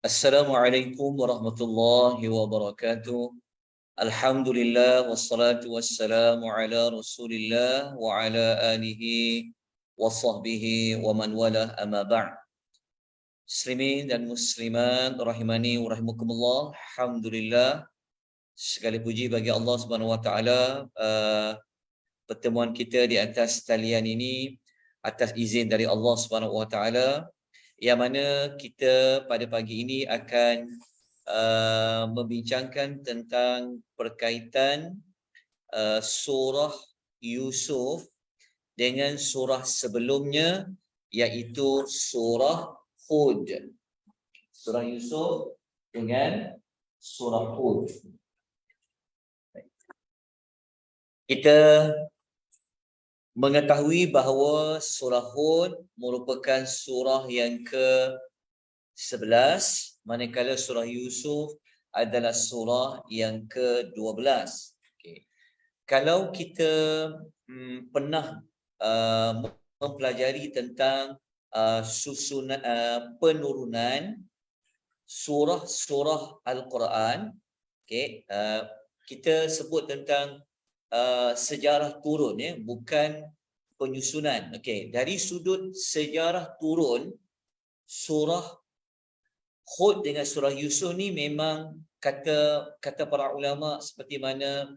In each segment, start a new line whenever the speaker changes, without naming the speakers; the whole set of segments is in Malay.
Assalamualaikum warahmatullahi wabarakatuh. Alhamdulillah wassalatu wassalamu ala Rasulillah wa ala alihi wa sahbihi wa man wala amma ba'd. Muslimin dan muslimat rahimani wa rahimakumullah. Alhamdulillah, segala puji bagi Allah Subhanahu wa taala. Pertemuan kita di atas talian ini atas izin dari Allah Subhanahu wa taala, yang mana kita pada pagi ini akan membincangkan tentang perkaitan surah Yusuf dengan surah sebelumnya, iaitu surah Hud. Surah Yusuf dengan surah Hud. Kita mengetahui bahawa surah Hud merupakan surah yang ke-11, manakala surah Yusuf adalah surah yang ke-12. Okay. Kalau kita pernah mempelajari tentang susunan penurunan surah-surah Al-Quran, okay, kita sebut tentang sejarah turun, ya, bukan penyusunan. Okey, dari sudut sejarah turun, surah Hud dengan surah Yusuf ni memang kata para ulama seperti mana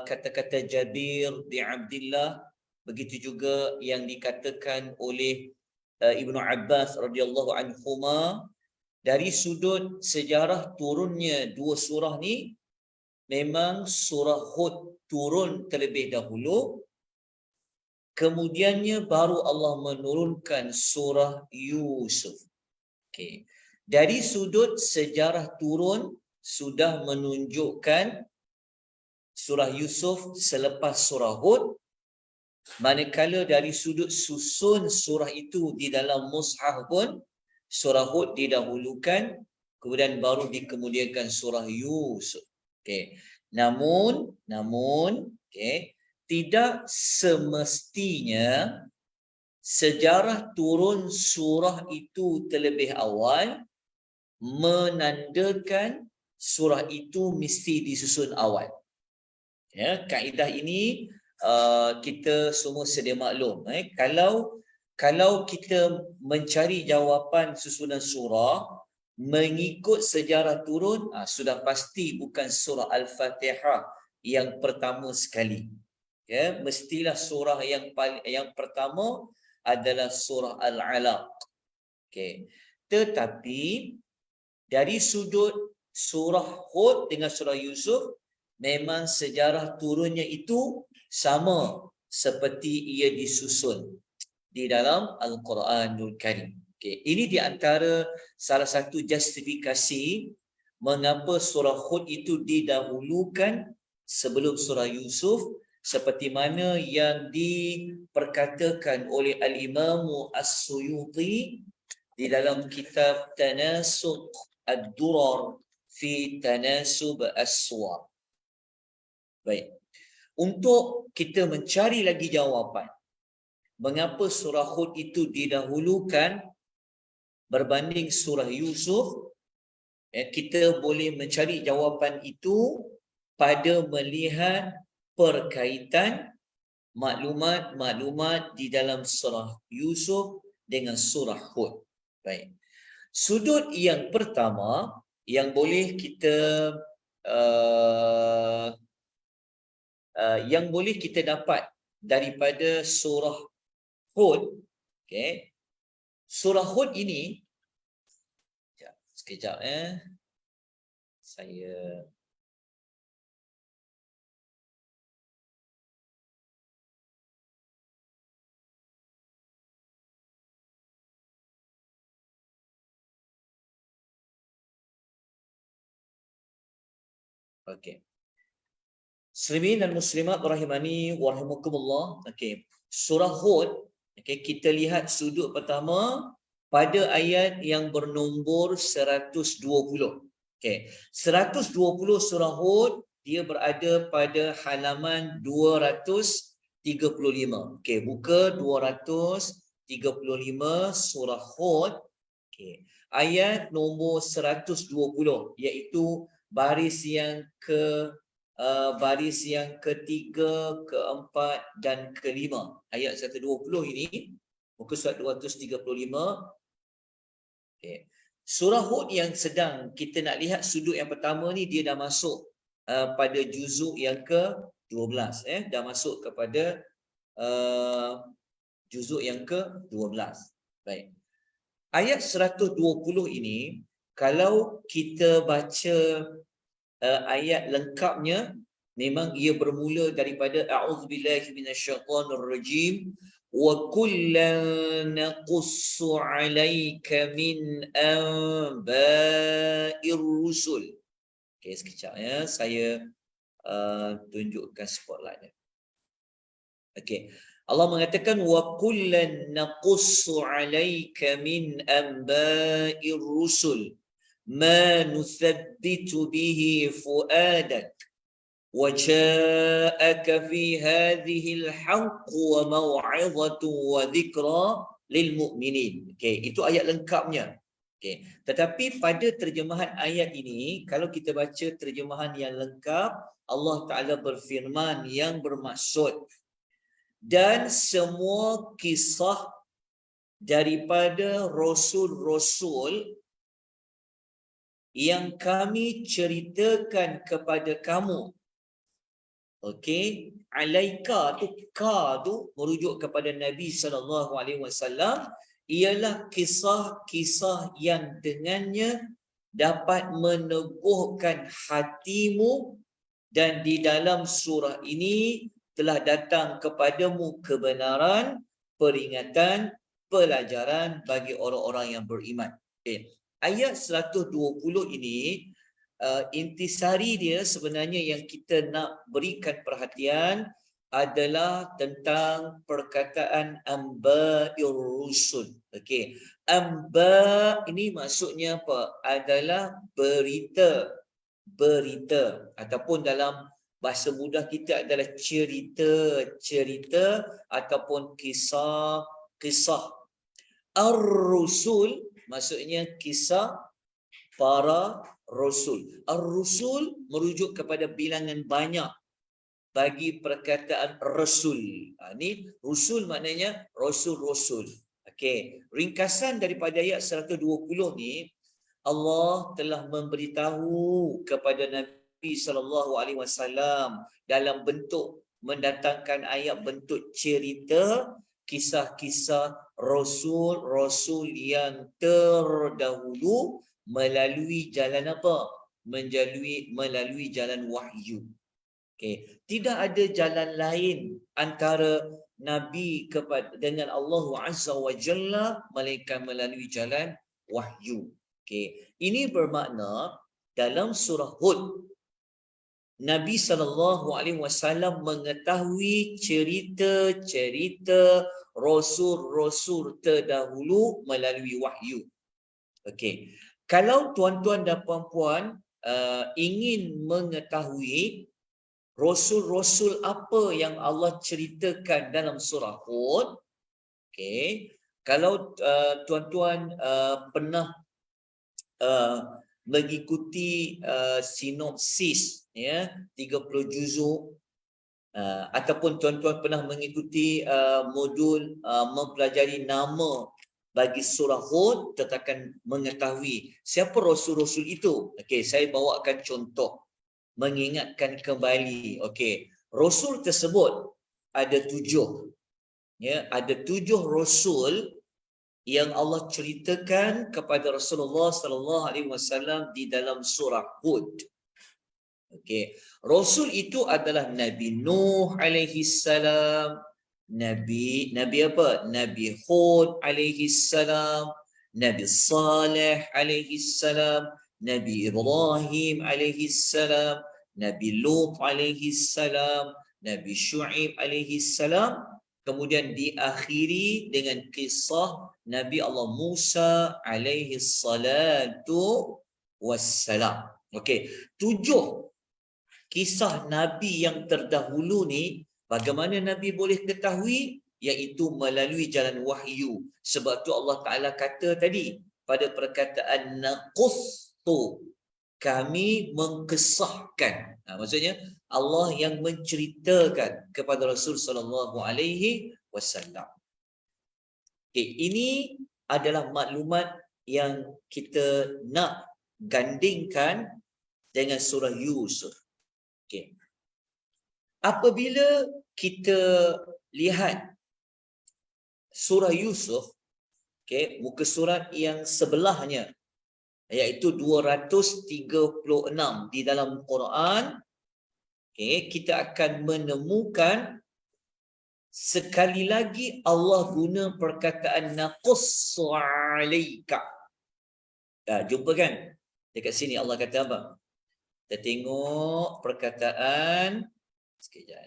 kata-kata Jabir bin Abdullah, begitu juga yang dikatakan oleh Ibnu Abbas radhiyallahu anhuma, dari sudut sejarah turunnya dua surah ni, memang surah Hud turun terlebih dahulu, kemudiannya baru Allah menurunkan surah Yusuf. Okay. Dari sudut sejarah turun sudah menunjukkan surah Yusuf selepas surah Hud, manakala dari sudut susun surah itu di dalam mushaf pun surah Hud didahulukan, kemudian baru dikemudiankan surah Yusuf. Okay. Namun, okay, tidak semestinya sejarah turun surah itu terlebih awal menandakan surah itu mesti disusun awal. Ya, kaedah ini kita semua sedia maklum. Kalau kita mencari jawapan susunan surah mengikut sejarah turun, sudah pasti bukan surah Al-Fatihah yang pertama sekali. Ya, mestilah surah yang pertama adalah surah Al-Alaq. Okay. Tetapi dari sudut surah Hud dengan surah Yusuf, memang sejarah turunnya itu sama seperti ia disusun di dalam Al-Quranul Karim. Okay. Ini di antara salah satu justifikasi mengapa surah Hud itu didahulukan sebelum surah Yusuf, seperti mana yang diperkatakan oleh Al-Imam As-Suyuti di dalam kitab Tanasub Ad-Durar fi Tanasub As-Suwar. Baik. Untuk kita mencari lagi jawapan mengapa surah Hud itu didahulukan berbanding surah Yusuf, kita boleh mencari jawapan itu pada melihat perkaitan maklumat-maklumat di dalam surah Yusuf dengan surah Hud. Baik. Sudut yang pertama yang boleh kita dapat daripada surah Hud, okay. Surah Hud ini, sekejap Saya okey. Muslimin dan muslimat rahimani wa rahimakumullah. Okey. Surah Hud, okey, kita lihat sudut pertama pada ayat yang bernombor 120. Okey. 120 surah Hud dia berada pada halaman 235. Okey, buka 235 surah Hud. Okey. Ayat nombor 120 iaitu baris yang ketiga, keempat dan kelima. Ayat 120 ini, muka surat 235. Okay. Surah Hud yang sedang kita nak lihat sudut yang pertama ni, dia dah masuk pada juzuk yang ke-12. Dah masuk kepada juzuk yang ke-12. Baik. Ayat 120 ini, kalau kita baca ayat lengkapnya, memang ia bermula daripada a'udzubillahi minasyaitonirrajim wa kullan naqussu 'alaika min anba'ir rusul. Okey, sekejap ya, saya tunjukkan spotlightnya. Okey. Allah mengatakan wa kullan naqussu 'alaika min anba'ir rusul ma nuthabbitu bihi fuadak wa ja'aka fi hadhihi al-haqq wa maw'izatu wa dhikra lil mu'minin. Okey, itu ayat lengkapnya. Okey, tetapi pada terjemahan ayat ini, kalau kita baca terjemahan yang lengkap, Allah Taala berfirman yang bermaksud dan semua kisah daripada rasul-rasul yang kami ceritakan kepada kamu. Okey, alaika tu, ka tu merujuk kepada Nabi SAW, ialah kisah-kisah yang dengannya dapat meneguhkan hatimu, dan di dalam surah ini telah datang kepadamu kebenaran, peringatan, pelajaran bagi orang-orang yang beriman. Okay. Ayat 120 ini, intisari dia sebenarnya yang kita nak berikan perhatian adalah tentang perkataan amba'ir rusul. Okey. Amba ini maksudnya apa? Adalah berita ataupun dalam bahasa mudah kita adalah cerita ataupun kisah. Ar-rusul maksudnya kisah para rasul. Ar-rusul merujuk kepada bilangan banyak bagi perkataan rasul. Ini rusul maknanya rasul-rasul. Okey, ringkasan daripada ayat 120 ni, Allah telah memberitahu kepada Nabi SAW dalam bentuk mendatangkan ayat bentuk cerita, kisah-kisah rasul-rasul yang terdahulu melalui jalan apa? Melalui jalan wahyu. Okay. Tidak ada jalan lain antara Nabi dengan Allah Azza wa Jalla melainkan melalui jalan wahyu. Okay. Ini bermakna dalam surah Hud, Nabi SAW mengetahui cerita-cerita rasul-rasul terdahulu melalui wahyu. Okey. Kalau tuan-tuan dan puan-puan ingin mengetahui rasul-rasul apa yang Allah ceritakan dalam surah Hud, okey, kalau tuan-tuan pernah mengikuti sinopsis ya 30 juzuk, ataupun tuan-tuan pernah mengikuti modul mempelajari nama bagi surah Hud, kita akan mengetahui siapa rasul-rasul itu. Okey, saya bawakan contoh mengingatkan kembali. Okey, rasul tersebut ada 7. Ya, ada 7 rasul yang Allah ceritakan kepada Rasulullah sallallahu alaihi wasallam di dalam surah Hud. Okey, Rasul itu adalah Nabi Nuh alaihi salam, Nabi apa? Nabi Hud alaihi salam, Nabi Saleh alaihi salam, Nabi Ibrahim alaihi salam, Nabi Lut alaihi salam, Nabi Syuaib alaihi salam. Kemudian diakhiri dengan kisah Nabi Allah Musa alaihi salatu wassalam. Okey, 7 kisah Nabi yang terdahulu ni, bagaimana Nabi boleh ketahui? Iaitu melalui jalan wahyu. Sebab tu Allah Ta'ala kata tadi, pada perkataan naqussu, kami mengkisahkan. Maksudnya Allah yang menceritakan kepada Rasul sallallahu alaihi wasallam. Okay, ini adalah maklumat yang kita nak gandingkan dengan surah Yusuf. Okay. Apabila kita lihat surah Yusuf, okay, muka surat yang sebelahnya, iaitu 236 di dalam Quran, okay, kita akan menemukan sekali lagi Allah guna perkataan naqussu alaika. Jumpa kan? Dekat sini Allah kata apa? Kita tengok perkataan sekejap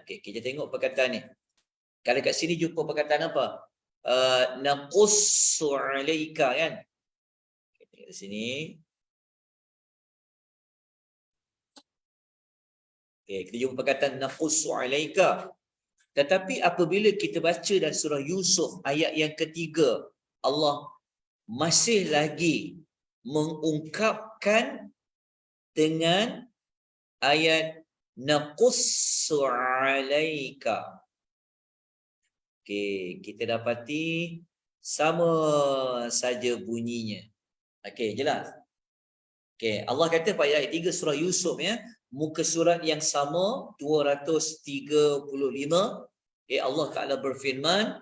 Okay, kita tengok perkataan ni. Kalau kat sini jumpa perkataan apa? Naqussu alaika kan? Okay, tengok di sini. Okay, kita jumpa perkataan naqussu alaika. Tetapi apabila kita baca dalam surah Yusuf ayat yang ketiga, Allah masih lagi mengungkapkan dengan ayat naqussu alaika. Okey, kita dapati sama saja bunyinya. Okey, jelas. Okey, Allah kata pada ayat 3 surah Yusuf ya, muka surat yang sama 235. Allah Taala berfirman,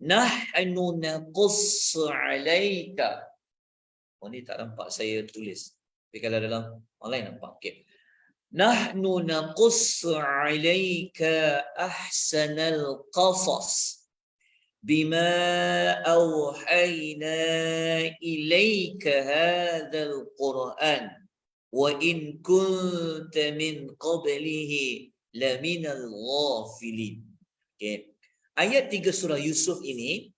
nahnu naqussu alaika. Oh ni tak nampak saya tulis. Tapi kalau dalam online nampak. Okey. Nahnu naqussu alaika ahsanal qasas bima awhayna ilaika hadzal Qur'an wa in kunta min qablihi laminal ghafilin. Okey. Ayat 3 surah Yusuf ini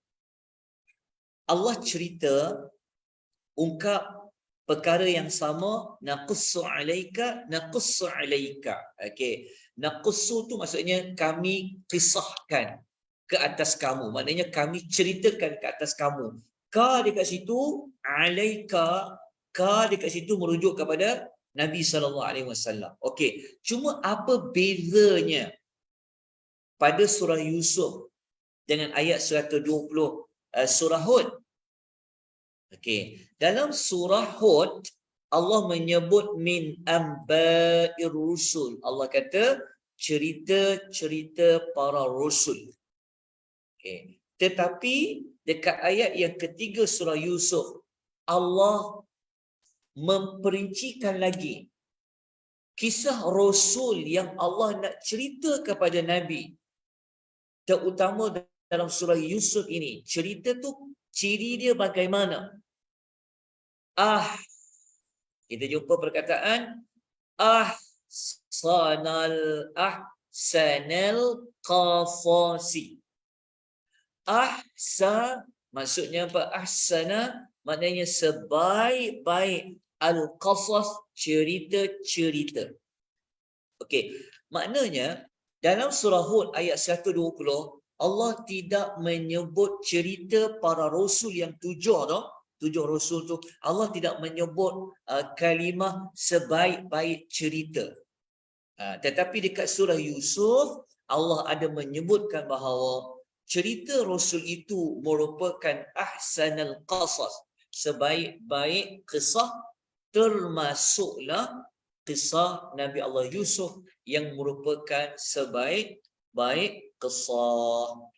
Allah cerita ungkap perkara yang sama, naqussu alaika, naqussu alaika. Okey. Naqussu tu maksudnya kami kisahkan ke atas kamu. Maknanya kami ceritakan ke atas kamu. Ka dekat situ, alaika, ka dekat situ merujuk kepada Nabi sallallahu alaihi wasallam. Okey. Cuma apa bezanya pada surah Yusuf dengan ayat 120 surah Hud? Okey, dalam surah Hud Allah menyebut min amba'ir rusul. Allah kata cerita-cerita para rasul. Okey, tetapi dekat ayat yang ketiga surah Yusuf Allah memperincikan lagi kisah rasul yang Allah nak cerita kepada Nabi. Terutama dalam surah Yusuf ini, cerita tu ciri dia bagaimana? Kita jumpa perkataan ahsanal qasasi. Maksudnya apa? Ahsana maknanya sebaik-baik al-qasas, cerita-cerita. Okey, maknanya dalam surah Hud ayat 120 Allah tidak menyebut cerita para rasul yang 7 tu. 7 rasul tu Allah tidak menyebut kalimah sebaik-baik cerita. Tetapi dekat surah Yusuf Allah ada menyebutkan bahawa cerita rasul itu merupakan ahsanal qasas, sebaik-baik kisah, termasuklah kisah Nabi Allah Yusuf yang merupakan sebaik-baik kisah.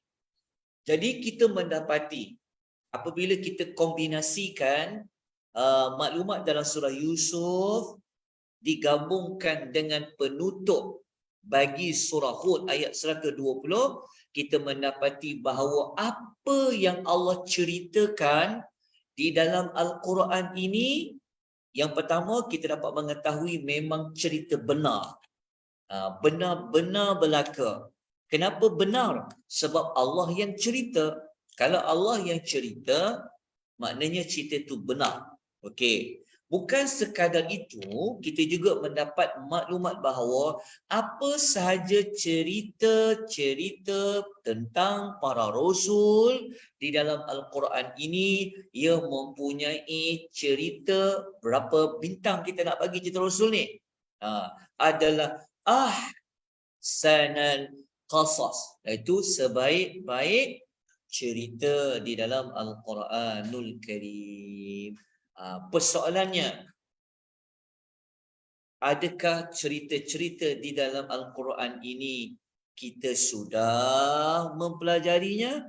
Jadi kita mendapati apabila kita kombinasikan maklumat dalam surah Yusuf digabungkan dengan penutup bagi surah Hud ayat 120, kita mendapati bahawa apa yang Allah ceritakan di dalam Al-Quran ini, yang pertama kita dapat mengetahui memang cerita benar. Benar-benar belaka. Kenapa benar? Sebab Allah yang cerita. Kalau Allah yang cerita, maknanya cerita itu benar. Okey. Bukan sekadar itu, kita juga mendapat maklumat bahawa apa sahaja cerita-cerita tentang para rasul di dalam Al-Quran ini, ia mempunyai cerita berapa bintang kita nak bagi cerita rasul ni. Adalah ahsanal qasas, iaitu sebaik-baik cerita di dalam Al-Quranul Karim. Persoalannya, adakah cerita-cerita di dalam Al-Quran ini kita sudah mempelajarinya?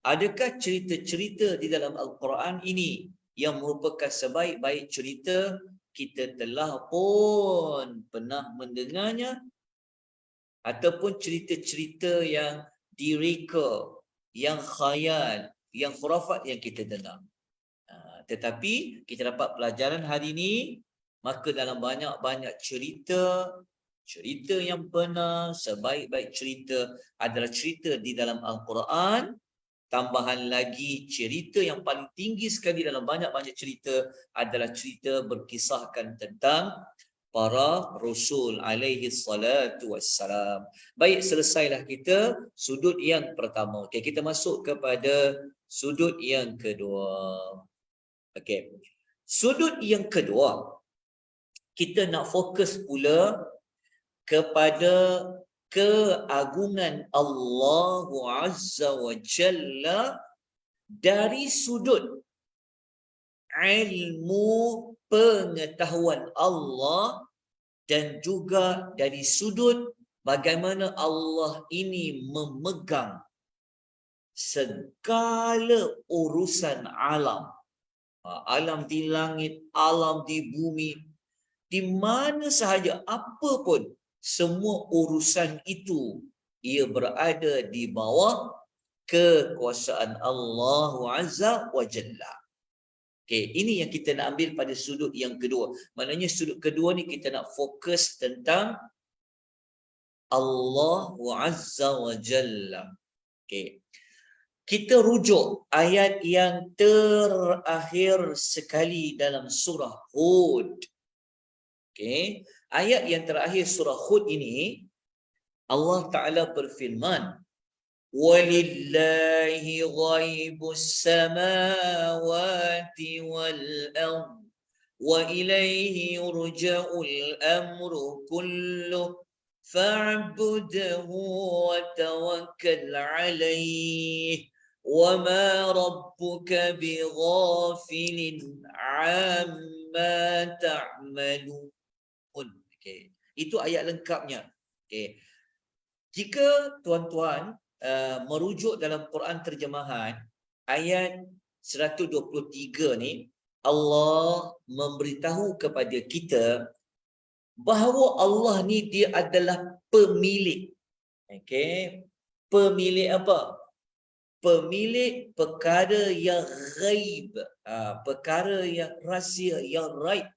Adakah cerita-cerita di dalam Al-Quran ini yang merupakan sebaik-baik cerita kita telah pun pernah mendengarnya? Ataupun cerita-cerita yang direka, yang khayal, yang khurafat yang kita dengar? Tetapi kita dapat pelajaran hari ini, maka dalam banyak-banyak cerita yang benar, sebaik-baik cerita adalah cerita di dalam Al-Quran. Tambahan lagi, cerita yang paling tinggi sekali dalam banyak-banyak cerita adalah cerita berkisahkan tentang para Rasul alaihi salatu wassalam. Baik, selesailah kita sudut yang pertama. Okey, kita masuk kepada sudut yang kedua. Okey. Sudut yang kedua, kita nak fokus pula kepada keagungan Allah Azza wa Jalla dari sudut ilmu pengetahuan Allah dan juga dari sudut bagaimana Allah ini memegang segala urusan alam. Alam di langit, alam di bumi, di mana sahaja, apa pun, semua urusan itu ia berada di bawah kekuasaan Allah Azza wa Jalla. Okey, ini yang kita nak ambil pada sudut yang kedua. Maknanya sudut kedua ni kita nak fokus tentang Allah Azza wa Jalla. Okey. Kita rujuk ayat yang terakhir sekali dalam surah Hud. Okey, ayat yang terakhir surah Hud ini, Allah Ta'ala berfirman, "Walillahi ghaibus samawati wal ardh, wa ilaihi yurja'ul amru kulluh, fa'budhu wa tawakkal 'alaihi. وَمَا رَبُّكَ بِغَافِلٍ عَمَّا تَعْمَلُونَ." Okay. Itu ayat lengkapnya. Okay. Jika tuan-tuan merujuk dalam Quran terjemahan, ayat 123 ni, Allah memberitahu kepada kita bahawa Allah ni dia adalah pemilik. Okay. Pemilik apa? Pemilik perkara yang ghaib, perkara yang rahsia, yang raib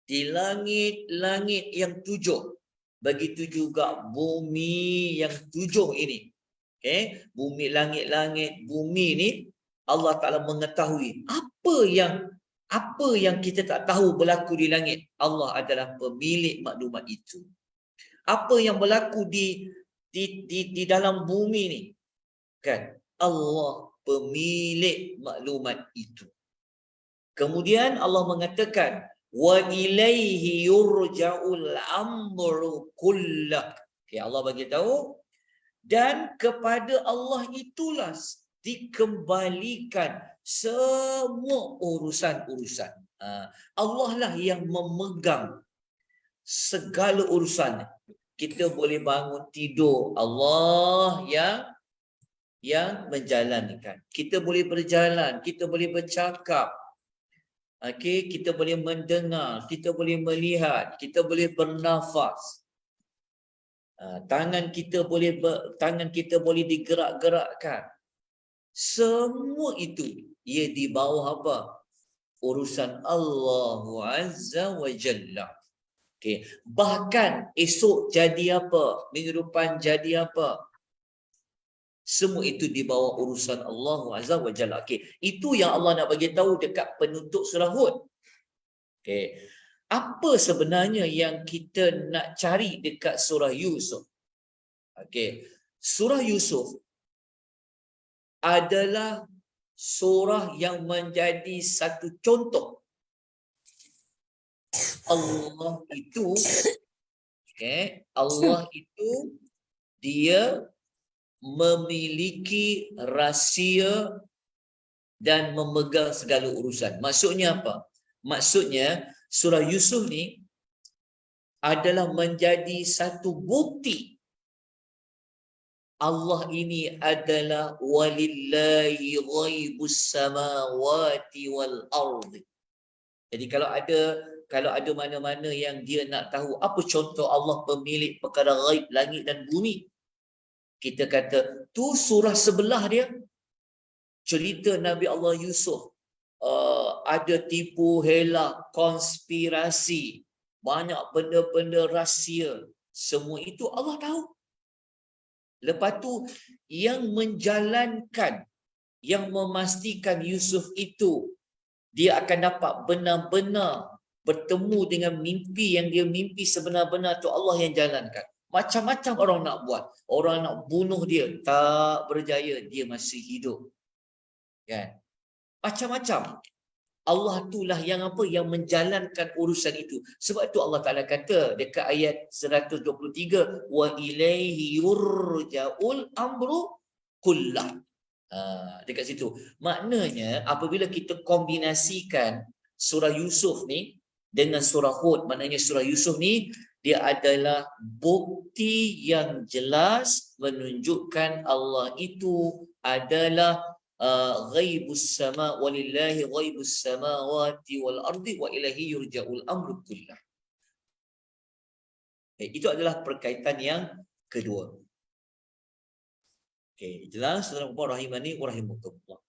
di langit-langit yang tujuh. Begitu juga bumi yang tujuh ini. Okay? Bumi, langit-langit, bumi ni Allah Ta'ala mengetahui apa yang kita tak tahu berlaku di langit. Allah adalah pemilik maklumat itu. Apa yang berlaku di dalam bumi ni, kan? Allah pemilik maklumat itu. Kemudian Allah mengatakan, wa ilaihi yurja'ul amru kullah. Okay, Allah bagi tahu, dan kepada Allah itulah dikembalikan semua urusan-urusan. Allah lah yang memegang segala urusan. Kita boleh bangun tidur, Allah yang menjalankan. Kita boleh berjalan, kita boleh bercakap, okey, kita boleh mendengar, kita boleh melihat, kita boleh bernafas. Tangan kita boleh digerak-gerakkan. Semua itu ia di bawah apa? Urusan Allah Azza wa Jalla. Okay. Bahkan esok jadi apa, minggu depan jadi apa, semua itu di bawah urusan Allah Azza wa Jalla. Okay. Itu yang Allah nak bagi tahu dekat penutup surah Hud. Okay. Apa sebenarnya yang kita nak cari dekat surah Yusuf? Okay. Surah Yusuf adalah surah yang menjadi satu contoh Allah itu, okay, Allah itu dia memiliki rahsia dan memegang segala urusan. Maksudnya apa? Maksudnya surah Yusuf ni adalah menjadi satu bukti Allah ini adalah walillahi ghaibus samawati wal ardi. Jadi kalau ada mana-mana yang dia nak tahu apa contoh Allah pemilik perkara ghaib langit dan bumi, kita kata tu surah sebelah dia, cerita Nabi Allah Yusuf. Ada tipu hela, konspirasi, banyak benda-benda rahsia, semua itu Allah tahu. Lepas tu yang menjalankan, yang memastikan Yusuf itu dia akan dapat benar-benar bertemu dengan mimpi yang dia mimpi sebenar-benar tu, Allah yang jalankan. Macam-macam orang nak buat. Orang nak bunuh dia, tak berjaya, dia masih hidup. Kan? Macam-macam. Allah itulah yang apa, yang menjalankan urusan itu. Sebab itu Allah Ta'ala kata dekat ayat 123, wa ilaihi yurja'ul amru kullah. Dekat situ. Maknanya apabila kita kombinasikan surah Yusuf ni dengan surah Hud, maknanya surah Yusuf ni dia adalah bukti yang jelas menunjukkan Allah itu adalah ghaibus sama, walillahi ghaibus samawati wal ardi wa ilahi yurja'ul amru kullah. Itu adalah perkaitan yang kedua. Okey, jelas saudara-saudara rahimani wa rahimakumullah.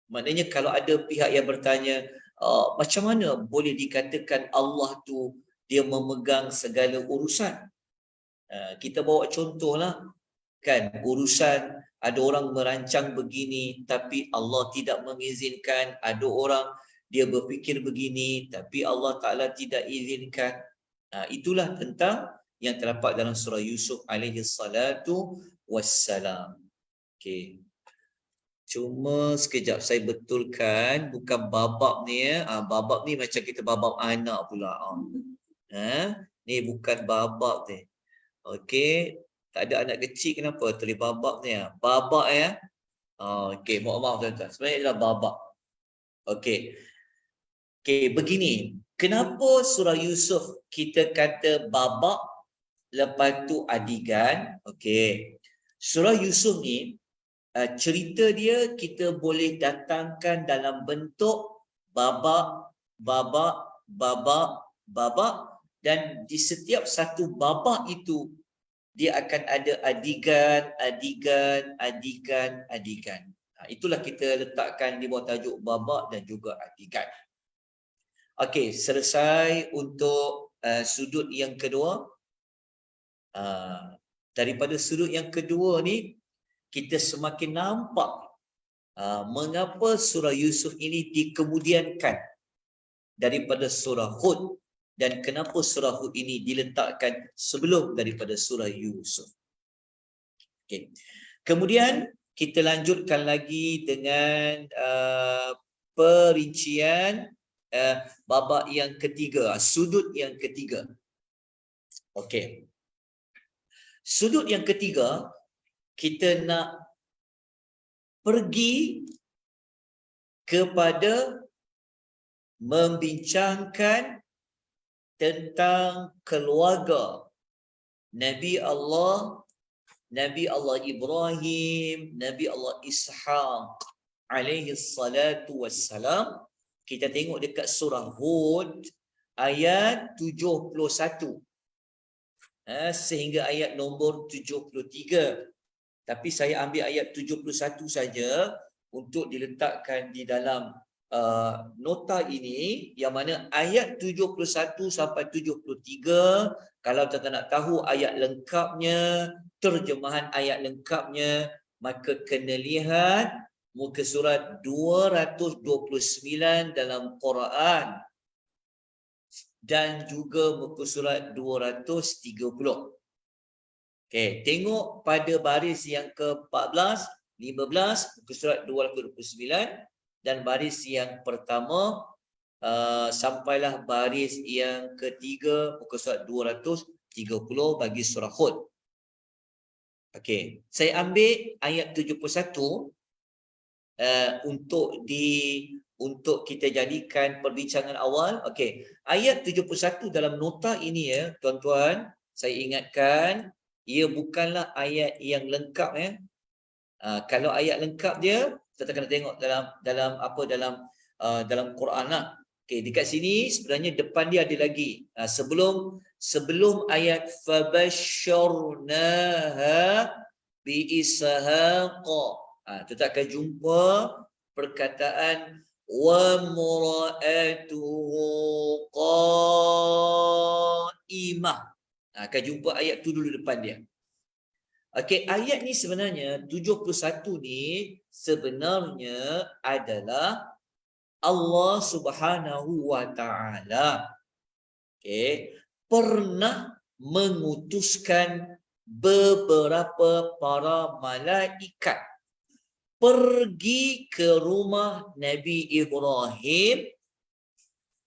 Maknanya kalau ada pihak yang bertanya, macam mana boleh dikatakan Allah tu dia memegang segala urusan? Kita bawa contohlah, kan, urusan ada orang merancang begini tapi Allah tidak mengizinkan, ada orang dia berfikir begini tapi Allah Ta'ala tidak izinkan. Itulah tentang yang terdapat dalam surah Yusuf alaihi salatu wassalam. Okey. Cuma sekejap saya betulkan, bukan babak ni ya. Babak ni macam kita babak anak pula. Ni bukan babak ni. Okey, tak ada anak kecil kenapa tulis babak ni ya. Babak ya. Okey, maaf tuan-tuan. Sebenarnya adalah babak. Okey. Okey, begini. Kenapa surah Yusuf kita kata babak lepas tu adigan? Okey. Surah Yusuf ni cerita dia kita boleh datangkan dalam bentuk babak, dan di setiap satu babak itu dia akan ada adigan. Itulah kita letakkan di bawah tajuk babak dan juga adigan. Okey, selesai untuk sudut yang kedua. Daripada sudut yang kedua ni kita semakin nampak mengapa surah Yusuf ini dikemudiankan daripada surah Hud dan kenapa surah Hud ini diletakkan sebelum daripada surah Yusuf. Okay. Kemudian kita lanjutkan lagi dengan perincian babak yang ketiga, sudut yang ketiga. Okey. Sudut yang ketiga, kita nak pergi kepada membincangkan tentang keluarga Nabi Allah Nabi Allah Ibrahim, Nabi Allah Ishaq alaihi salatu wassalam. Kita tengok dekat surah Hud ayat 71 sehingga ayat nombor 73. Tapi saya ambil ayat 71 saja untuk diletakkan di dalam nota ini, yang mana ayat 71 sampai 73, kalau kita nak tahu ayat lengkapnya, terjemahan ayat lengkapnya, maka kena lihat muka surat 229 dalam Quran dan juga muka surat 230. Okey, tengok pada baris yang ke-14, 15, muka surat 229, dan baris yang pertama sampailah baris yang ketiga, muka surat 230 bagi surah Hud. Okey, saya ambil ayat 71 untuk kita jadikan perbincangan awal. Okey, ayat 71 dalam nota ini ya, tuan-tuan, saya ingatkan ia bukanlah ayat yang lengkap ya. Kalau ayat lengkap dia, kita kena tengok dalam Quran lah. Okey, dekat sini sebenarnya depan dia ada lagi. Sebelum ayat fabashsharnaha bi ishaqa. Kita akan jumpa perkataan wa mura'atuhu qa'imah. Akan jumpa ayat tu dulu depan dia. Okey, ayat ni sebenarnya 71 ni sebenarnya adalah Allah Subhanahu wa taala pernah mengutuskan beberapa para malaikat pergi ke rumah Nabi Ibrahim,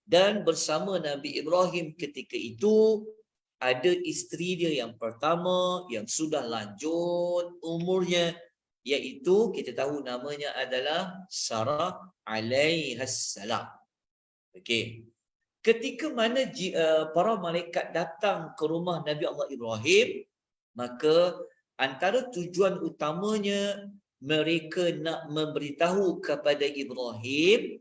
dan bersama Nabi Ibrahim ketika itu ada isteri dia yang pertama yang sudah lanjut umurnya, iaitu kita tahu namanya adalah Sarah alaihassalam. Okey. Ketika mana para malaikat datang ke rumah Nabi Allah Ibrahim, maka antara tujuan utamanya mereka nak memberitahu kepada Ibrahim,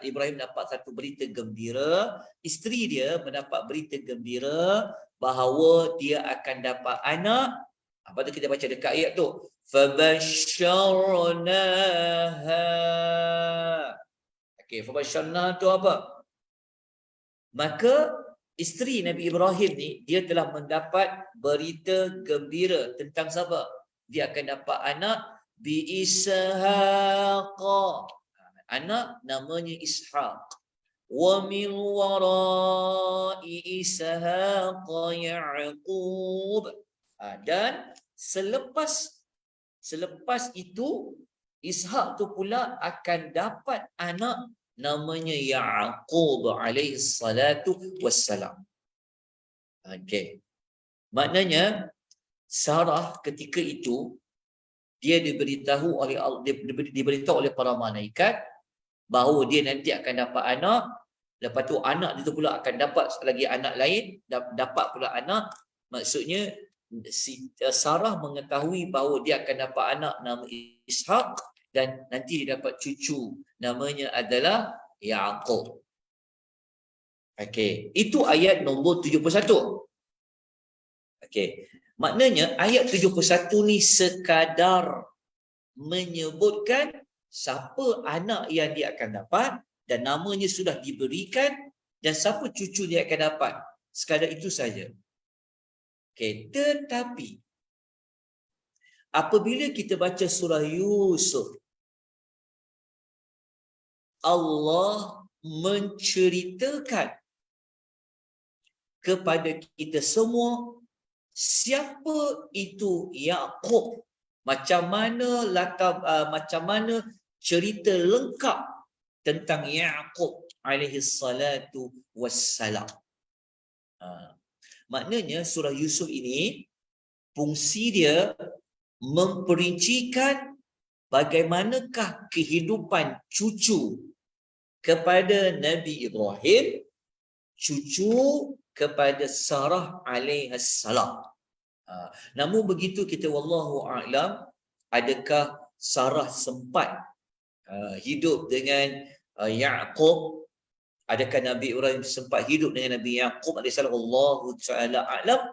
Ibrahim dapat satu berita gembira, isteri dia mendapat berita gembira bahawa dia akan dapat anak. Apa tu kita baca dekat ayat tu? Fabashsharnaha. Okey, fabashsharnaha tu apa? Maka isteri Nabi Ibrahim ni, dia telah mendapat berita gembira tentang siapa? Dia akan dapat anak bi Ishaqa. Anak namanya Ishaq. Wa min wara'i Ishaqa Ya'qub. Dan selepas itu Ishaq tu pula akan dapat anak namanya Ya'qub alaihi salatu wassalam. Okey. Maknanya Sarah ketika itu dia diberitahu oleh para malaikat bahawa dia nanti akan dapat anak. Lepas tu anak dia tu pula akan dapat lagi anak lain, dapat pula anak. Maksudnya Sarah mengetahui bahawa dia akan dapat anak nama Ishaq, dan nanti dia dapat cucu namanya adalah Ya'qub. Okey, itu ayat nombor 71. Okey. Maknanya ayat 71 ni sekadar menyebutkan siapa anak yang dia akan dapat dan namanya sudah diberikan dan siapa cucu dia akan dapat. Sekadar itu saja. Okey, tetapi apabila kita baca surah Yusuf, Allah menceritakan kepada kita semua siapa itu Ya'qub, macam mana cerita lengkap tentang Ya'qub alaihi salatu wassalam. Maknanya surah Yusuf ini fungsi dia memperincikan bagaimanakah kehidupan cucu kepada Nabi Ibrahim, cucu kepada Sarah alaihassalam. Namun begitu kita wallahu a'lam, adakah Sarah sempat hidup dengan Yaqub? Adakah Nabi Ibrahim sempat hidup dengan Nabi Yaqub alaihissalam? Wallahu taala a'lam.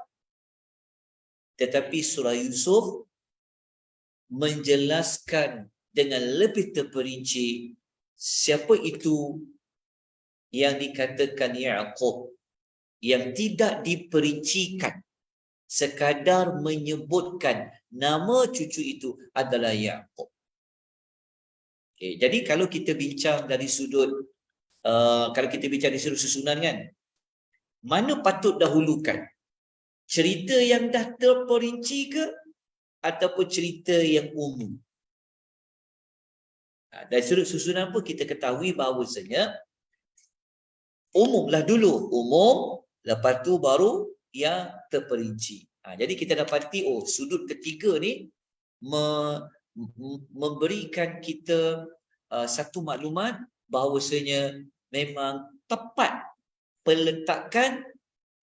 Tetapi surah Yusuf menjelaskan dengan lebih terperinci siapa itu yang dikatakan Yaqub, yang tidak diperincikan, sekadar menyebutkan nama cucu itu adalah Yaqub. Okay, jadi kalau kita bincang dari sudut susunan kan, mana patut dahulukan? Cerita yang dah terperinci ke ataupun cerita yang umum? Dari sudut susunan pun kita ketahui bahawasanya umumlah dulu, umum, lepas tu baru yang terperinci. Jadi kita dapati sudut ketiga ni memberikan kita satu maklumat bahawasanya memang tepat peletakan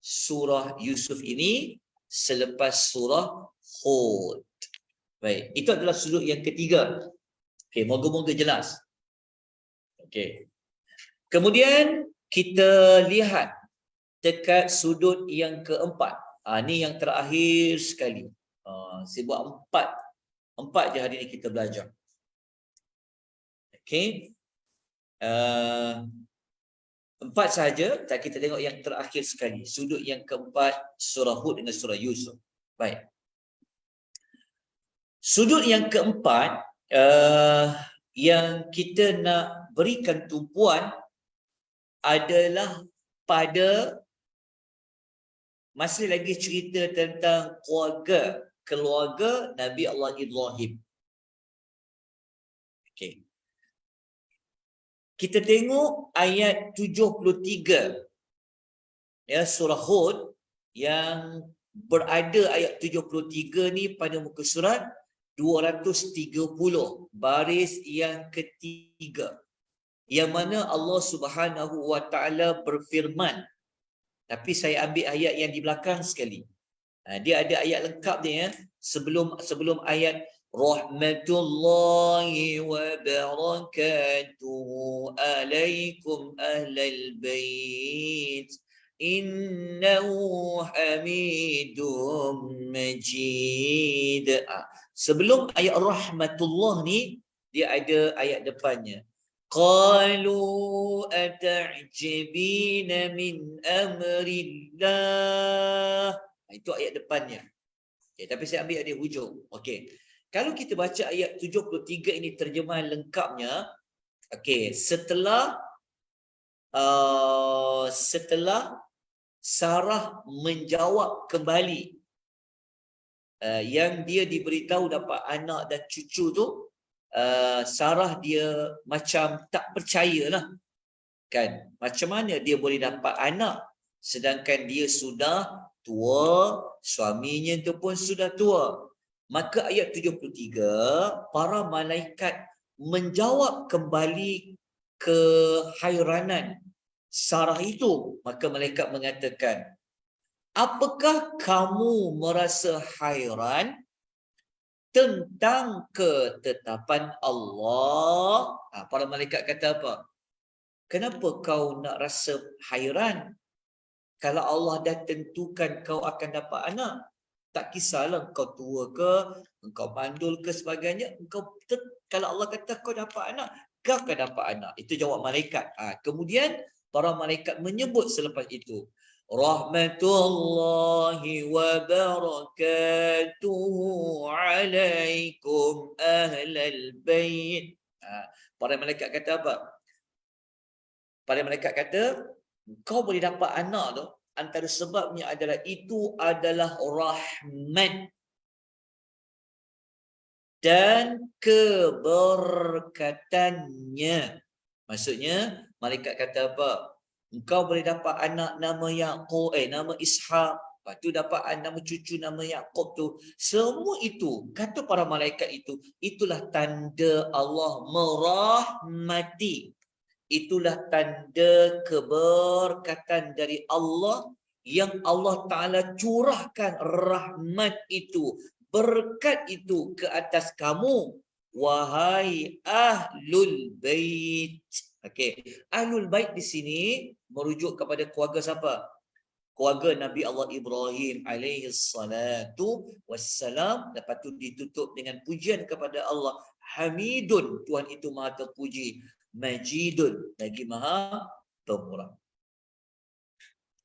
surah Yusuf ini selepas surah Hud. Baik, itu adalah sudut yang ketiga. Okey, moga-moga jelas. Okey. Kemudian kita lihat dekat sudut yang keempat. Ni yang terakhir sekali. Saya buat empat je hari ni kita belajar. Okey. Empat saja, dan kita tengok yang terakhir sekali. Sudut yang keempat, surah Hud dengan surah Yusuf. Baik. Sudut yang keempat, yang kita nak berikan tumpuan adalah pada masih lagi cerita tentang keluarga Nabi Allah Ibrahim. Okey. Kita tengok ayat 73 ya, surah Hud, yang berada ayat 73 ni pada muka surat 230, baris yang ketiga, yang mana Allah Subhanahu wa taala berfirman. Tapi saya ambil ayat yang di belakang sekali. Dia ada ayat lengkap dia ya. Sebelum ayat rahmatullahi wa barakatuhu alaikum ahlal bait innahu hamidum majid. Sebelum ayat rahmatullah ni, dia ada ayat depannya. Qalu ata'jibina min amrillah. Itu ayat depannya. Okay, tapi saya ambil di hujung. Okey. Kalau kita baca ayat 73 ini terjemahan lengkapnya, okey, setelah Sarah menjawab kembali yang dia diberitahu dapat anak dan cucu tu, Sarah dia macam tak percayalah. Kan? Macam mana dia boleh dapat anak sedangkan dia sudah tua, suaminya tu pun sudah tua. Maka ayat 73, para malaikat menjawab kembali kehairanan Sarah itu. Maka malaikat mengatakan, apakah kamu merasa hairan tentang ketetapan Allah? Para malaikat kata apa? Kenapa kau nak rasa hairan? Kalau Allah dah tentukan kau akan dapat anak, tak kisahlah kau tua ke, engkau mandul ke sebagainya, kalau Allah kata kau dapat anak, kau akan dapat anak. Itu jawab malaikat. Kemudian para malaikat menyebut selepas itu, rahmatullahi wa barakatuhu alaikum ahlal bait. Para malaikat kata apa? Para malaikat kata, kau boleh dapat anak tu, antara sebabnya adalah itu adalah rahmat dan keberkatannya. Maksudnya, malaikat kata apa? Engkau boleh dapat anak nama Yaqub, nama Ishaq, lepas tu dapat nama cucu nama Yaqub tu. Semua itu, kata para malaikat itu, itulah tanda Allah merahmati. Itulah tanda keberkatan dari Allah yang Allah Ta'ala curahkan rahmat itu, berkat itu ke atas kamu, wahai Ahlul Bait. Okey, Ahlul Bait di sini merujuk kepada keluarga siapa? Keluarga Nabi Allah Ibrahim alaihi salatu wassalam. Lepas tu ditutup dengan pujian kepada Allah. Hamidun, Tuhan itu maha terpuji. Majidun, lagi maha pemurah.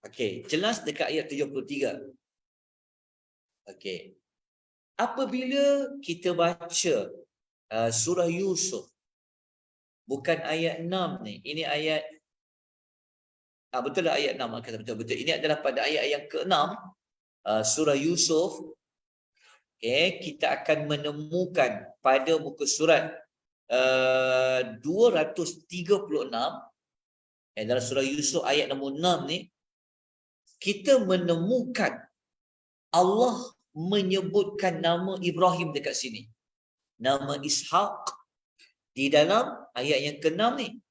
Okey, jelas dekat ayat 73. Okey. Apabila kita baca surah Yusuf, bukan ayat 6 ni, ini ayat betul lah ayat 6, kata betul. Ini adalah pada ayat yang ke-6 surah Yusuf. Okay, kita akan menemukan pada muka surat 236 dalam surah Yusuf ayat nombor 6 ni, kita menemukan Allah menyebutkan nama Ibrahim dekat sini, nama Ishaq di dalam ayat yang ke-6 ni.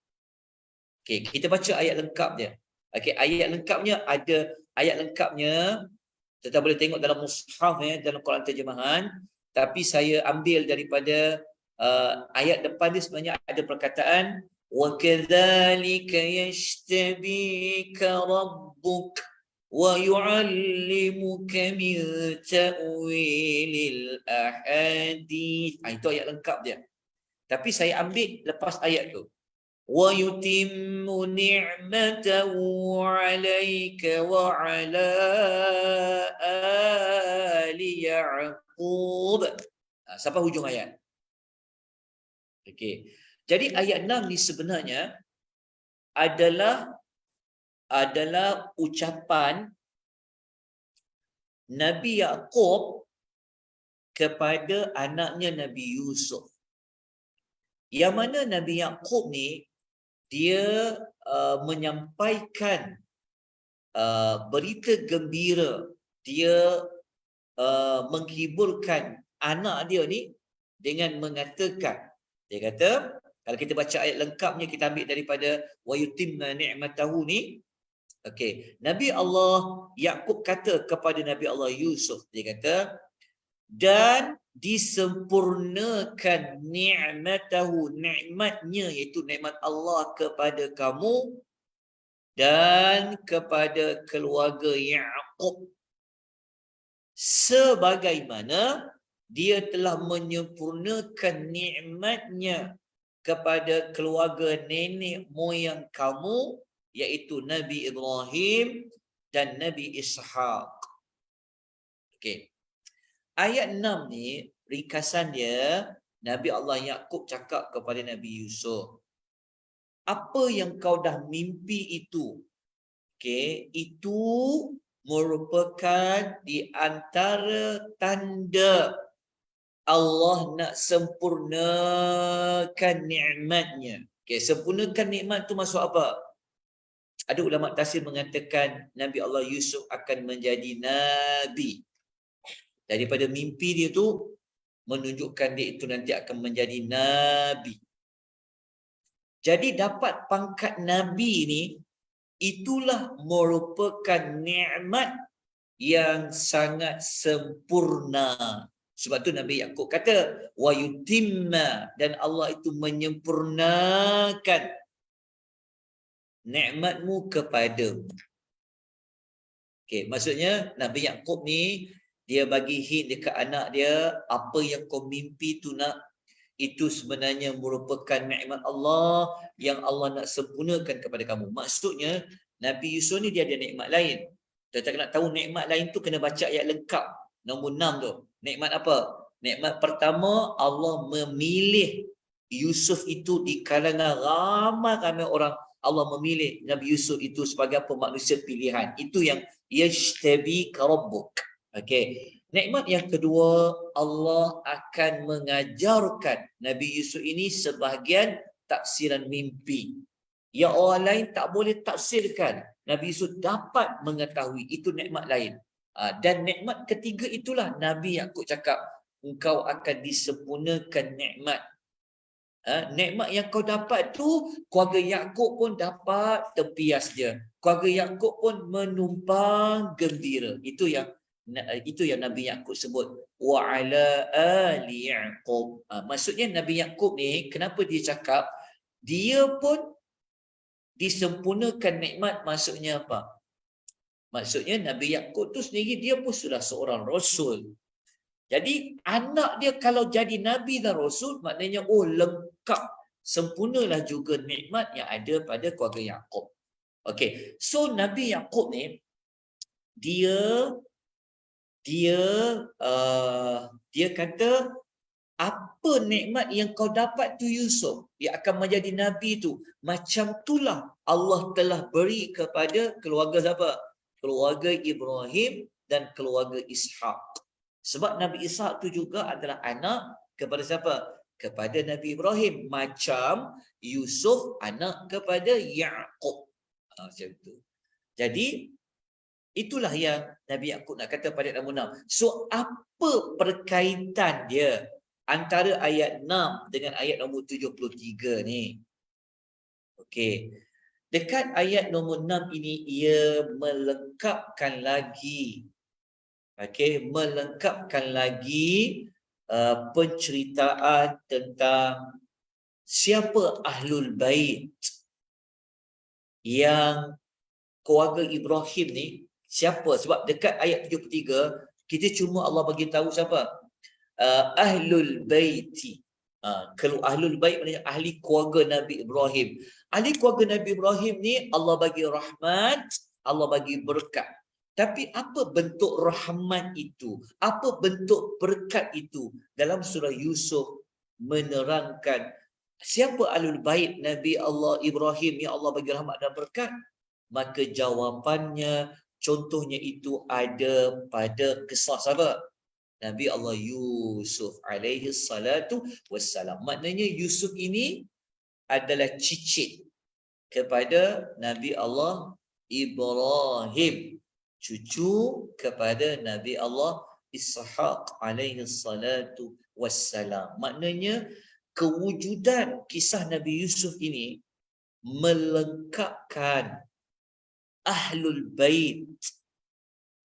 Okay, kita baca ayat lengkap dia. Okay, ayat lengkapnya ada, ayat lengkapnya kita boleh tengok dalam mushaf dalam Quran terjemahan, tapi saya ambil daripada ayat depan dia sebenarnya ada perkataan wa kadzalika yashtabika rabbuk wa yu'allimuka min ta'wilil ahadith. Itu ayat lengkap dia. Tapi saya ambil lepas ayat tu. Wa yutimmu ni'matahu 'alaika wa 'ala ali Ya'qub. Sampai hujung ayat. Okey. Jadi ayat 6 ni sebenarnya adalah ucapan Nabi Ya'qub kepada anaknya Nabi Yusuf. Yang mana Nabi Ya'qub ni dia menyampaikan berita gembira, dia menghiburkan anak dia ni dengan mengatakan, dia kata, kalau kita baca ayat lengkapnya, kita ambil daripada wa yutimma ni'matahu ni. Okey, Nabi Allah Yaqub kata kepada Nabi Allah Yusuf, dia kata, dan disempurnakan ni'matahu, nikmatnya, iaitu nikmat Allah kepada kamu dan kepada keluarga Yaqub, sebagaimana dia telah menyempurnakan nikmatnya kepada keluarga nenek moyang kamu, iaitu Nabi Ibrahim dan Nabi Ishaq. Okey. Ayat 6 ni, ringkasan dia, Nabi Allah Yaqub cakap kepada Nabi Yusuf, apa yang kau dah mimpi itu, okey, itu merupakan di antara tanda Allah nak sempurnakan nikmatnya. Okey, sempurnakan nikmat tu maksud apa? Ada ulama tafsir mengatakan Nabi Allah Yusuf akan menjadi nabi. Daripada mimpi dia tu menunjukkan dia itu nanti akan menjadi nabi. Jadi dapat pangkat nabi ni, itulah merupakan nikmat yang sangat sempurna. Sebab tu Nabi Yaqub kata wa yutimma, dan Allah itu menyempurnakan nikmatmu kepadamu. Okey, maksudnya Nabi Yaqub ni dia bagi hint dekat anak dia, apa yang kau mimpi tu nak, itu sebenarnya merupakan nikmat Allah yang Allah nak sempurnakan kepada kamu. Maksudnya Nabi Yusuf ni dia ada nikmat lain. Kita nak tahu nikmat lain tu kena baca ayat lengkap nombor 6 tu. Nikmat apa? Nikmat pertama, Allah memilih Yusuf itu di kalangan ramai orang. Allah memilih Nabi Yusuf itu sebagai apa? Manusia pilihan. Itu yang yashtabika rabbuk. Okey. Nikmat yang kedua, Allah akan mengajarkan Nabi Yusuf ini sebahagian tafsiran mimpi. Yang orang lain tak boleh tafsirkan, Nabi Yusuf dapat mengetahui. Itu nikmat lain. Dan nikmat ketiga itulah Nabi Yaqub cakap, engkau akan disempurnakan nikmat Nikmat yang kau dapat tu, keluarga Yakub pun dapat tempias dia. Keluarga Yakub pun menumpang gembira. Itu yang Nabi Yakub sebut wa ala ali Yaqub. Maksudnya Nabi Yakub ni kenapa dia cakap dia pun disempurnakan nikmat, maksudnya apa? Maksudnya Nabi Yakub tu sendiri dia pun sudah seorang rasul. Jadi anak dia kalau jadi nabi dan rasul, maknanya lengkap, sempurnalah juga nikmat yang ada pada keluarga Yakub. Okey, so Nabi Yakub ni dia kata apa nikmat yang kau dapat tu Yusuf, dia akan menjadi nabi tu. Macam itulah Allah telah beri kepada keluarga siapa? Keluarga Ibrahim dan keluarga Ishak. Sebab Nabi Ishak tu juga adalah anak kepada siapa? Kepada Nabi Ibrahim. Macam Yusuf anak kepada Yaqub. Macam tu. Jadi, itulah yang Nabi Yaqub nak kata pada ayat nombor 6. So, apa perkaitan dia antara ayat 6 dengan ayat nombor 73 ni? Okey. Dekat ayat nombor 6 ini, ia melengkapkan lagi melengkapkan lagi penceritaan tentang siapa Ahlul Bait yang keluarga Ibrahim ni, siapa. Sebab dekat ayat 73 kita cuma Allah bagi tahu siapa, Ahlul Baiti. Ahlul Bait maknanya ahli keluarga Nabi Ibrahim. Ahli keluarga Nabi Ibrahim ni Allah bagi rahmat, Allah bagi berkat. Tapi apa bentuk rahmat itu? Apa bentuk berkat itu? Dalam surah Yusuf menerangkan siapa Ahlul Bait Nabi Allah Ibrahim yang Allah bagi rahmat dan berkat? Maka jawapannya, contohnya itu ada pada kisah siapa? Nabi Allah Yusuf alaihi salatu wassalam. Maknanya Yusuf ini adalah cicit kepada Nabi Allah Ibrahim, cucu kepada Nabi Allah Ishaq alaihi salatu wassalam. Maknanya kewujudan kisah Nabi Yusuf ini melengkapkan Ahlul Bait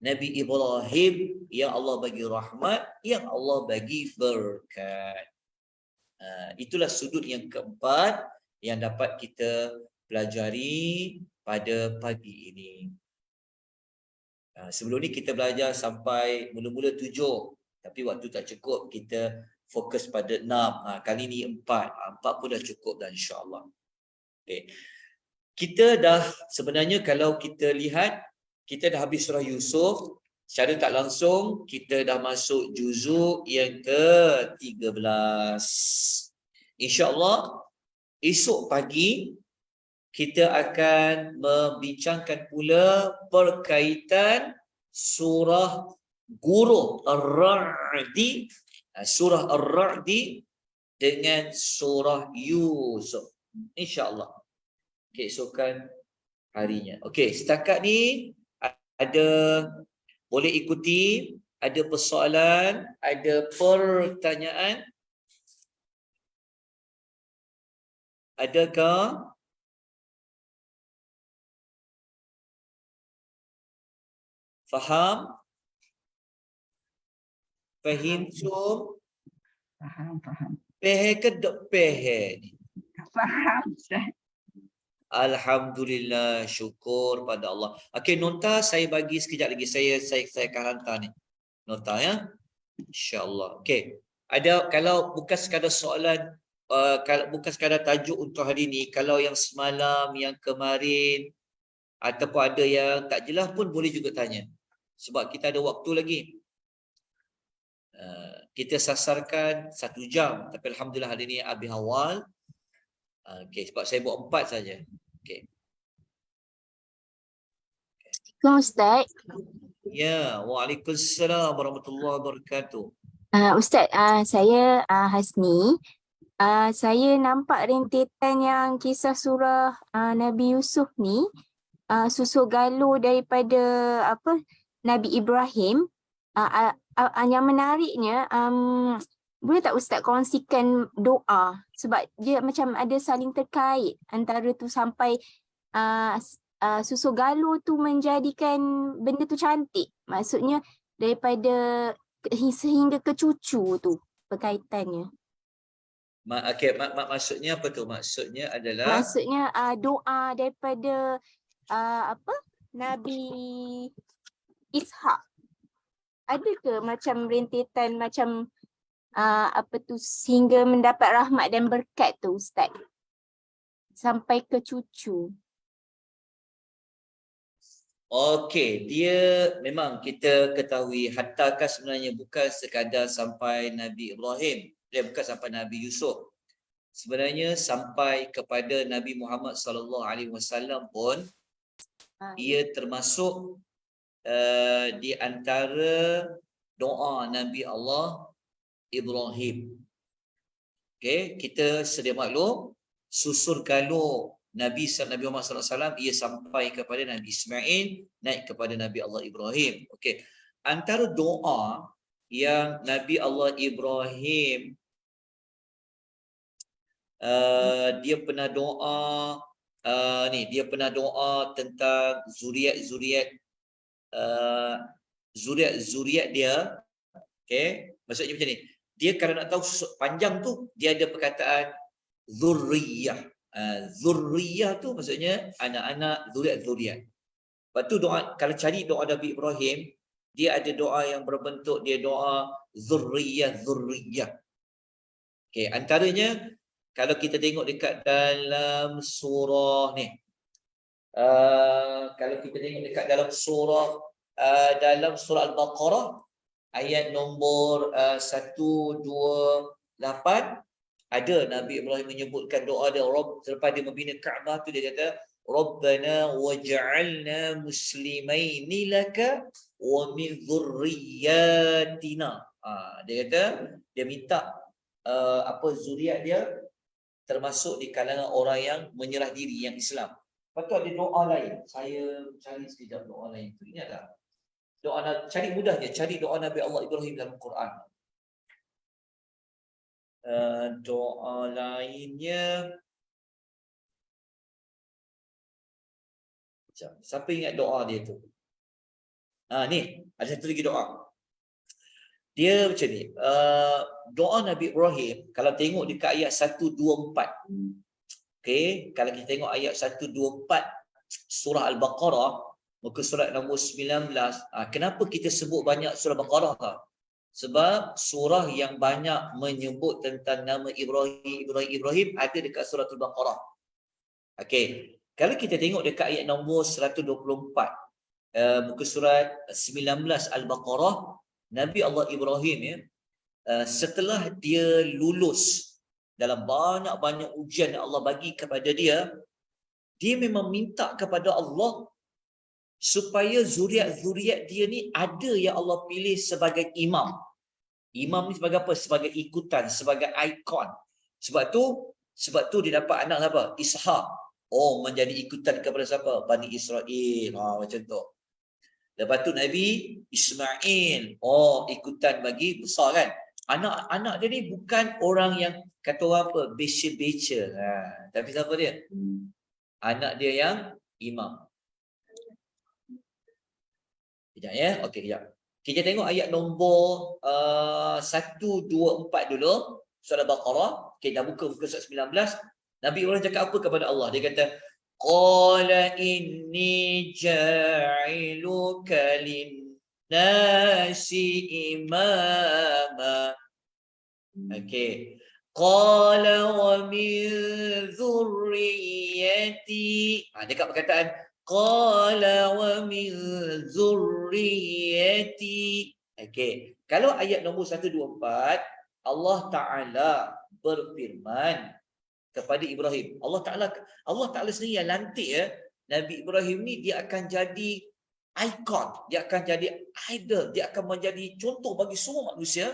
Nabi Ibrahim yang Allah bagi rahmat, yang Allah bagi berkat. Itulah sudut yang keempat yang dapat kita pelajari pada pagi ini. Sebelum ni kita belajar sampai mula-mula 7, tapi waktu tak cukup, kita fokus pada 6. Kali ni 4. 4 pun dah cukup dah, insya-Allah. Okay. Kita dah sebenarnya kalau kita lihat, kita dah habis surah Yusuf. Secara tak langsung kita dah masuk juzuk yang ke-13. Insya-Allah esok pagi kita akan membincangkan pula berkaitan surah Guruh Ar-Ra'di, surah Ar-Ra'di dengan surah Yusuf. InsyaAllah keesokan harinya. Okey, setakat ni ada, boleh ikuti, ada persoalan, ada pertanyaan? Adakah? Faham? Fahimtum?
Faham.
Pehe ke dok pehe ni?
Faham, Ustaz.
Alhamdulillah, syukur pada Allah. Okey, nota saya bagi sekejap lagi. Saya akan hantar ni. Nota ya. Insya-Allah. Okey. Ada, kalau bukan sekadar soalan, kalau bukan sekadar tajuk untuk hari ni, kalau yang semalam, yang kemarin ataupun ada yang tak jelas pun boleh juga tanya. Sebab kita ada waktu lagi. Kita sasarkan 1 jam, tapi alhamdulillah hari ni habis awal. Okey, sebab saya buat 4 saja. Okey.
Ustaz.
Ya, waalaikumsalam warahmatullahi wabarakatuh.
Ustaz, saya Hasni. Saya nampak rentetan yang kisah surah Nabi Yusuf ni susul galur daripada Nabi Ibrahim. Yang menariknya boleh tak Ustaz kongsikan doa? Sebab dia macam ada saling terkait antara tu sampai susu galur tu menjadikan benda tu cantik. Maksudnya daripada sehingga ke cucu tu berkaitannya.
Maksudnya apa tu? Maksudnya adalah
Maksudnya doa daripada Nabi Ishak. Ada ke macam rentetan macam apa tu sehingga mendapat rahmat dan berkat tu Ustaz? Sampai ke cucu.
okey, dia memang kita ketahui hatta sebenarnya bukan sekadar sampai Nabi Ibrahim, dia bukan sampai Nabi Yusuf. Sebenarnya sampai kepada Nabi Muhammad sallallahu alaihi wasallam pun ia termasuk di antara doa Nabi Allah Ibrahim. Okey, kita sedia maklum susur galur Nabi Muhammad SAW ia sampai kepada Nabi Ismail, naik kepada Nabi Allah Ibrahim. Okey. Antara doa yang Nabi Allah Ibrahim dia pernah doa dia pernah doa tentang zuriat-zuriat zuriat dia. Okey, maksudnya macam ni. Dia kalau nak tahu panjang tu dia ada perkataan zurriyah. Zurriyah tu maksudnya anak-anak, zuriat-zuriat. Lepas tu doa, kalau cari doa Nabi Ibrahim, dia ada doa yang berbentuk dia doa zurriyah. Okey, antaranya kalau kita tengok dekat dalam surah ni. Kalau kita tengok dekat dalam surah Al-Baqarah ayat nombor 128 ada Nabi Ibrahim menyebutkan doa dia selepas dia membina Kaabah tu dia kata Rabbana waj'alna muslimaini laka wa min dhurriyyatina. Dia kata dia minta zuriat dia termasuk di kalangan orang yang menyerah diri yang Islam. Lepas tu ada doa lain. Saya cari sekejap doa lain tu. Ingat tak? Cari mudahnya, cari doa Nabi Allah Ibrahim dalam Quran. Doa lainnya, siapa ingat doa dia tu? Ni ada satu lagi doa. Dia macam ni. Doa Nabi Ibrahim kalau tengok dekat ayat 124. Okey, kalau kita tengok ayat 124 surah Al-Baqarah muka surat nombor 19. Kenapa kita sebut banyak surah Baqarah tak? Sebab surah yang banyak menyebut tentang nama Ibrahim ada dekat surah Al-Baqarah. Okey, kalau kita tengok dekat ayat nombor 124 muka surat 19 Al-Baqarah, Nabi Allah Ibrahim setelah dia lulus dalam banyak-banyak ujian yang Allah bagi kepada dia memang minta kepada Allah supaya zuriat-zuriat dia ni ada yang Allah pilih sebagai imam. Imam ni sebagai apa? Sebagai ikutan, sebagai ikon. Sebab tu dia dapat anak siapa? Ishak. Oh, menjadi ikutan kepada siapa? Bani Israel. Macam tu. Lepas tu Nabi Ismail. Oh, ikutan bagi besar kan? Anak dia ni bukan orang yang kata orang apa? Beca-beca. Tapi siapa dia? Anak dia yang imam. Kejap ya. Okey, kejap. Kita tengok ayat nombor 124 dulu. Surah Al-Baqarah. Okey, dah buka surat 19. Nabi Ibrahim cakap apa kepada Allah? Dia kata, Qala inni ja'iluka lin-nasi imama. Okey. Qala wa min dhurriyyati. Dekat perkataan Qala wa min zurriyati. Okey. Kalau ayat nombor 124, Allah Ta'ala berfirman kepada Ibrahim. Allah Ta'ala sendiri yang lantik ya. Nabi Ibrahim ni dia akan jadi ikon, dia akan jadi idol, dia akan menjadi contoh bagi semua manusia.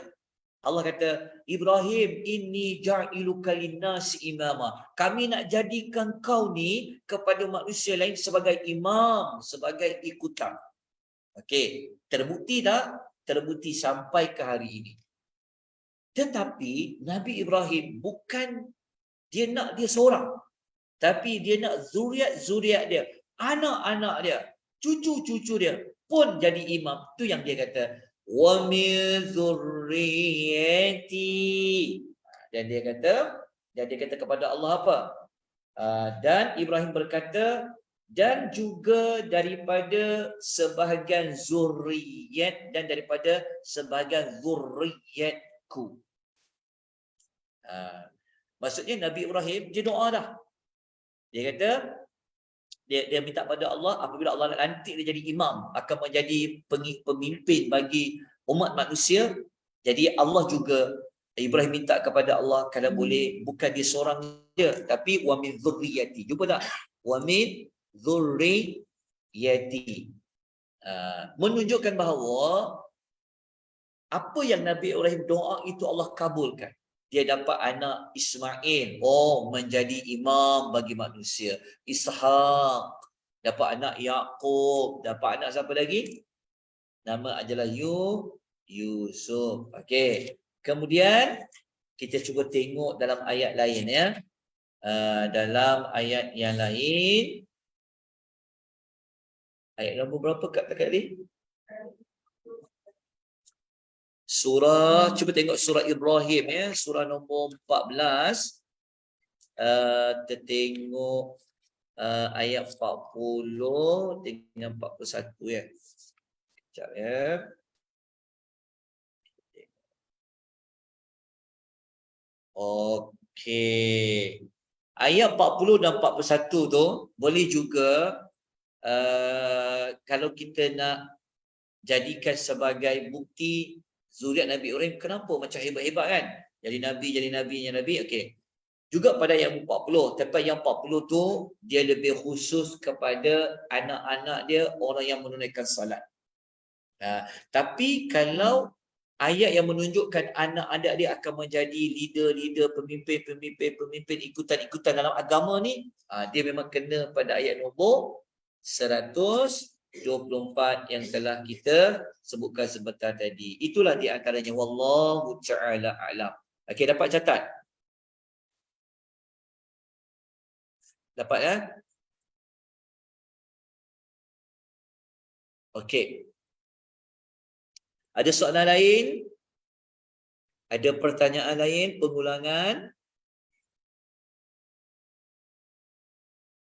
Allah kata, Ibrahim, inni ja'iluka linnasi imama. Kami nak jadikan kau ni kepada manusia lain sebagai imam, sebagai ikutan. Okey, terbukti tak? Terbukti sampai ke hari ini. Tetapi Nabi Ibrahim bukan dia nak dia seorang, tapi dia nak zuriat-zuriat dia, anak-anak dia, cucu-cucu dia pun jadi imam. Tu yang dia kata, wa min dzurriyyati. Dan dia kata kepada Allah apa? Dan Ibrahim berkata, dan juga daripada sebahagian zuriat dan daripada sebahagian zuriatku. Maksudnya Nabi Ibrahim dia doa dah. Dia kata dia minta pada Allah apabila Allah lantik dia jadi imam, akan menjadi pemimpin bagi umat manusia. Jadi Allah juga, Ibrahim minta kepada Allah kalau boleh bukan dia seorang dia, tapi wa min dzurriyyati. Jumpa tak? Wa min dzurriyyati. Menunjukkan bahawa apa yang Nabi Ibrahim doa itu Allah kabulkan. Dia dapat anak Ismail, menjadi imam bagi manusia. Ishaq, dapat anak Yaqub, dapat anak siapa lagi? Nama adalah Yusuf. Okey. Kemudian kita cuba tengok dalam ayat lain ya. Dalam ayat yang lain, ayat nombor berapa kat tadi? Cuba tengok surah Ibrahim ya, surah nombor 14. Kita tengok ayat 40 dengan 41 ya. Sekejap ya. Okey. Ayat 40 dan 41 tu boleh juga kalau kita nak jadikan sebagai bukti zuriat Nabi Ibrahim, kenapa macam hebat-hebat kan? Jadi Nabi. Okey. Juga pada yang 40, tapi yang 40 tu dia lebih khusus kepada anak-anak dia, orang yang menunaikan salat. Tapi kalau ayat yang menunjukkan anak-anak dia akan menjadi leader-leader, pemimpin ikutan-ikutan dalam agama ni, dia memang kena pada ayat nombor 124 yang telah kita sebutkan sebentar tadi. Itulah di antaranya, wallahu ta'ala a'lam. Okey, dapat catat? Dapat ya? Okey. Ada soalan lain? Ada pertanyaan lain, pengulangan?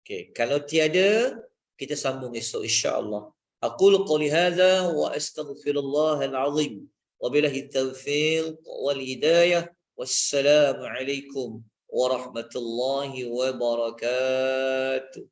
Okey, kalau tiada kita sambung esok insya-Allah. Aqulu qouli hadza wa astaghfirullahal azim. Wabillahi taufiq wal hidayah. Wassalamu alaikum warahmatullahi wabarakatuh.